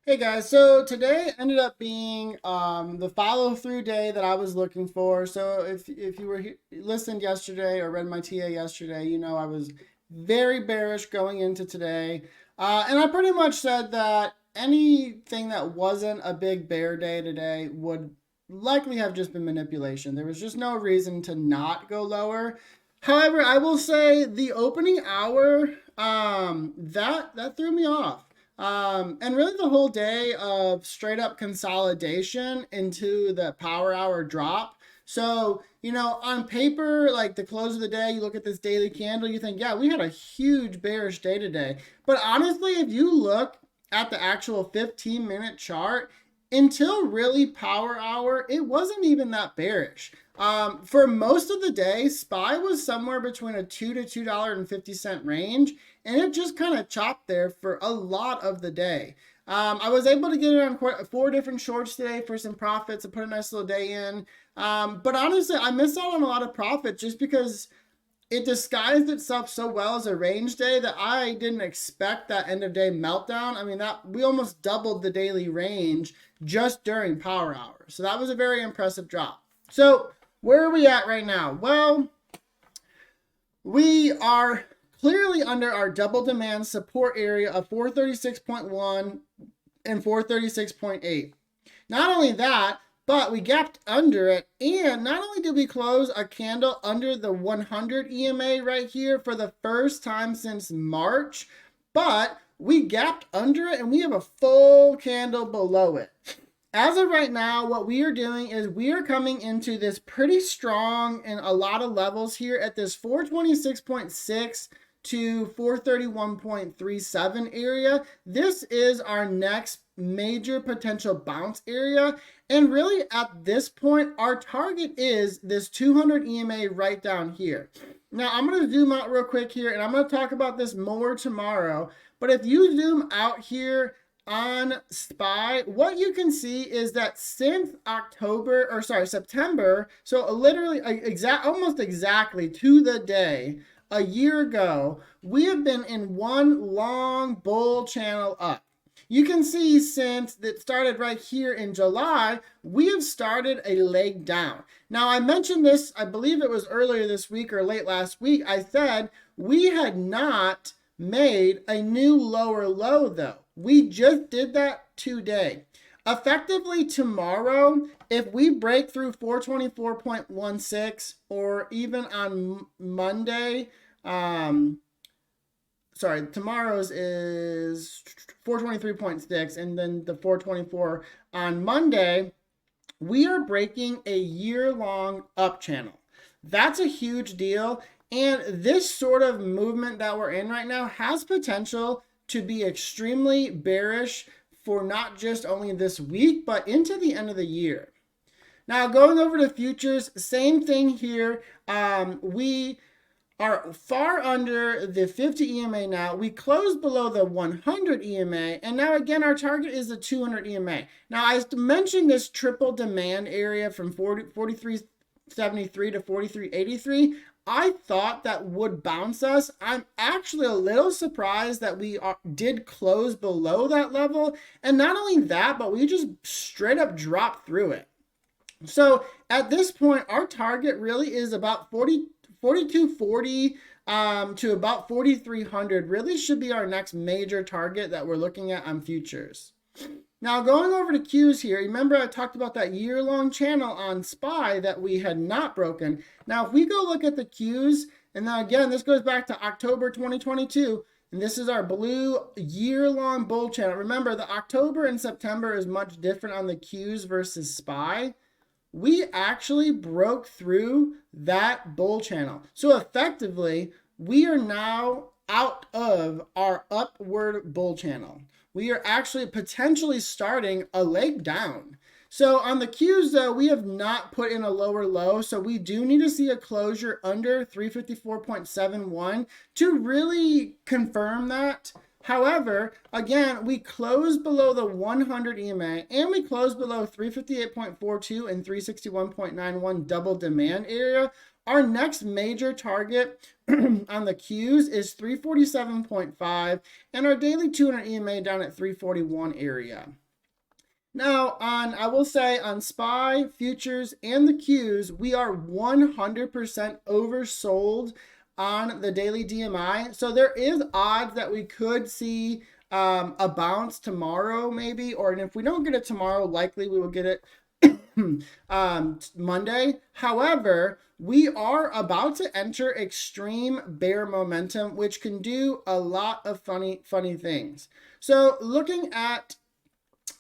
Hey guys, so today ended up being the follow through day that I was looking for. So if you listened yesterday or read my TA yesterday, you know I was very bearish going into today, and I pretty much said that anything that wasn't a big bear day today would likely have just been manipulation. There was just no reason to not go lower. However, I will say the opening hour that threw me off. And really the whole day of straight up consolidation into the power hour drop. So, on paper, like the close of the day, you look at this daily candle, you think, yeah, we had a huge bearish day today. But honestly, if you look at the actual 15-minute chart, until really power hour, it wasn't even that bearish. For most of the day, SPY was somewhere between a $2 to $2.50 range, and it just kind of chopped there for a lot of the day. I was able to get it on four different shorts today for some profits and put a nice little day in. But honestly, I missed out on a lot of profit just because it disguised itself so well as a range day that I didn't expect that end of day meltdown. I mean, that we almost doubled the daily range just during power hour. So that was a very impressive drop. So where are we at right now? Well, we are clearly under our double demand support area of 436.1 and 436.8. Not only that, but we gapped under it, and not only did we close a candle under the 100 EMA right here for the first time since March, but we gapped under it and we have a full candle below it. As of right now, what we are doing is we are coming into this pretty strong in a lot of levels here at this 426.6 to 431.37 area. This is our next major potential bounce area. And really at this point, our target is this 200 EMA right down here. Now I'm going to zoom out real quick here and I'm going to talk about this more tomorrow. But if you zoom out here on SPY, what you can see is that since September, so literally almost exactly to the day, a year ago, we have been in one long bull channel up. You can see since it started right here in July, we have started a leg down. Now, I mentioned this, I believe it was earlier this week or late last week. I said we had not made a new lower low though. We just did that today. Effectively tomorrow, if we break through 424.16 or even on Monday, tomorrow's is 423.6 and then the 424 on Monday, we are breaking a year-long up channel. That's a huge deal. And this sort of movement that we're in right now has potential to be extremely bearish for not just only this week, but into the end of the year. Now, going over to futures, same thing here. We are far under the 50 EMA now. We closed below the 100 EMA, and now again, our target is the 200 EMA. Now, I mentioned this triple demand area from 4373 to 4383. I thought that would bounce us. I'm actually a little surprised that we did close below that level. And not only that, but we just straight up dropped through it. So at this point, our target really is about 4240 to about 4300 really should be our next major target that we're looking at on futures. Now going over to Qs here, remember I talked about that year-long channel on SPY that we had not broken. Now if we go look at the Qs, and then again, this goes back to October 2022, and this is our blue year-long bull channel. Remember, the October and September is much different on the Qs versus SPY. We actually broke through that bull channel. So effectively, we are now out of our upward bull channel. We are actually potentially starting a leg down. So on the Qs though, we have not put in a lower low. So we do need to see a closure under 354.71 to really confirm that. However, again, we closed below the 100 EMA and we closed below 358.42 and 361.91 double demand area. Our next major target on the Qs is 347.5 and our daily 200 EMA down at 341 area. Now, I will say on SPY, futures, and the Qs, we are 100% oversold on the daily DMI. So there is odds that we could see a bounce tomorrow, maybe, or if we don't get it tomorrow, likely we will get it Monday. However, we are about to enter extreme bear momentum, which can do a lot of funny things. So looking at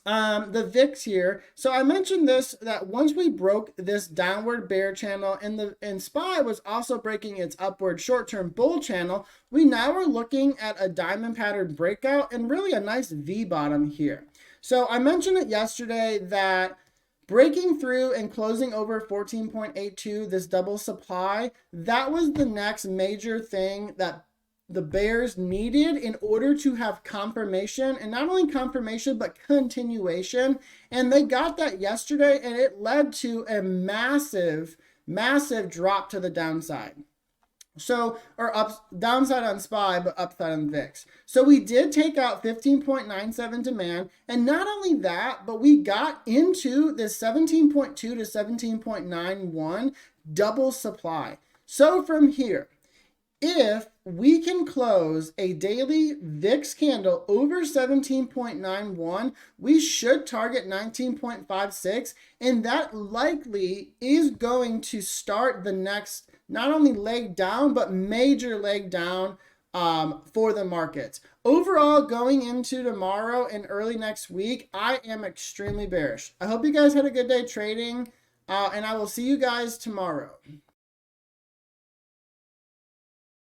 the VIX here. So I mentioned this, that once we broke this downward bear channel and SPY was also breaking its upward short-term bull channel, we now are looking at a diamond pattern breakout and really a nice V bottom here. So I mentioned it yesterday that breaking through and closing over 14.82, this double supply, that was the next major thing that the bears needed in order to have confirmation, and not only confirmation, but continuation. And they got that yesterday, and it led to a massive drop to the downside. So, or downside on SPY, but upside on VIX. So we did take out 15.97 demand. And not only that, but we got into this 17.2 to 17.91 double supply. So from here, if we can close a daily VIX candle over 17.91, we should target 19.56, and that likely is going to start the next not only leg down, but major leg down for the markets. Overall, going into tomorrow and early next week, I am extremely bearish. I hope you guys had a good day trading, and I will see you guys tomorrow.